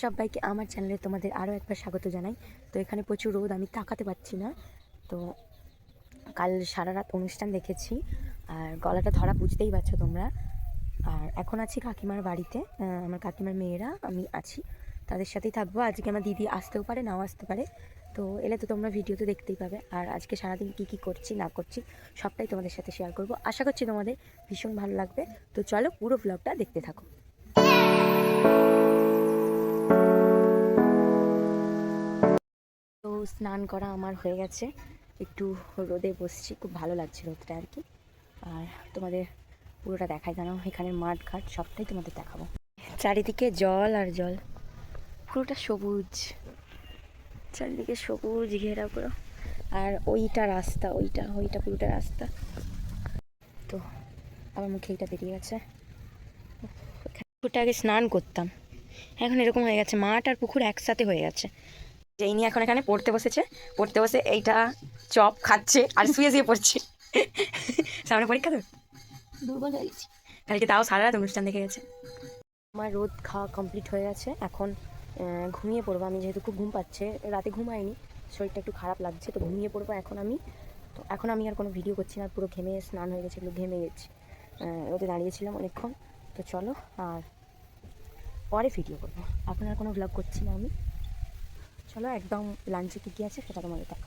সবাইকে আমার চ্যানেলে তোমাদের আরও একবার স্বাগত জানাই। তো এখানে প্রচুর রোদ, আমি তাকাতে পারছি না। তো কাল সারা রাত অনুষ্ঠান দেখেছি আর গলাটা ধরা বুঝতেই পারছো তোমরা। আর এখন আছি কাকিমার বাড়িতে, আমার কাকিমার মেয়েরা আমি আছি, তাদের সাথেই থাকবো। আজকে আমার দিদি আসতেও পারে নাও আসতে পারে, তো এলে তো তোমরা ভিডিওতে দেখতেই পাবে। আর আজকে সারাদিন কী কী করছি না করছি সবটাই তোমাদের সাথে শেয়ার করব। আশা করছি তোমাদের ভীষণ ভালো লাগবে। তো চলো পুরো ব্লগটা দেখতে থাকো। তো স্নান করা আমার হয়ে গেছে, একটু রোদে বসছি, খুব ভালো লাগছে রোদটা আর কি। আর তোমাদের পুরোটা দেখাই, জানো এখানে মাঠ ঘাট সবটাই তোমাদের দেখাবো। চারিদিকে জল আর জল, পুরোটা সবুজ, চারিদিকে সবুজ ঘেরা পুরো। আর ওইটা রাস্তা, ওইটা পুরোটা রাস্তা। তো আমার মুখে এইটা বেরিয়ে গেছে। পুকুরটা আগে স্নান করতাম, এখন এরকম হয়ে গেছে, মাঠ আর পুকুর একসাথে হয়ে গেছে। যেই নিয়ে এখন এখানে পড়তে বসেছে, পড়তে বসে এইটা চপ খাচ্ছে আর শুয়ে পড়ছে। সামনে পরীক্ষা তো, দুর্বল হয়ে গেছি কালকে, তাও সারা রাত অনুষ্ঠান দেখে গেছে। আমার রোদ খাওয়া কমপ্লিট হয়ে গেছে, এখন ঘুমিয়ে পড়বো আমি, যেহেতু খুব ঘুম পাচ্ছে, রাতে ঘুমাইনি, শরীরটা একটু খারাপ লাগছে, তো ঘুমিয়ে পড়বো এখন আমি। তো এখন আমি আর কোনো ভিডিও করছি না, পুরো ঘেমে স্নান হয়ে গেছে, এগুলো ঘেমে গেছি, রোদে দাঁড়িয়েছিলাম অনেকক্ষণ। তো চলো আর পরে ভিডিও করবো, এখন আর কোনো ভ্লগ করছি না আমি। চলো একদম লাঞ্চে কী কী আছে সেটা তোমাদের দেখা।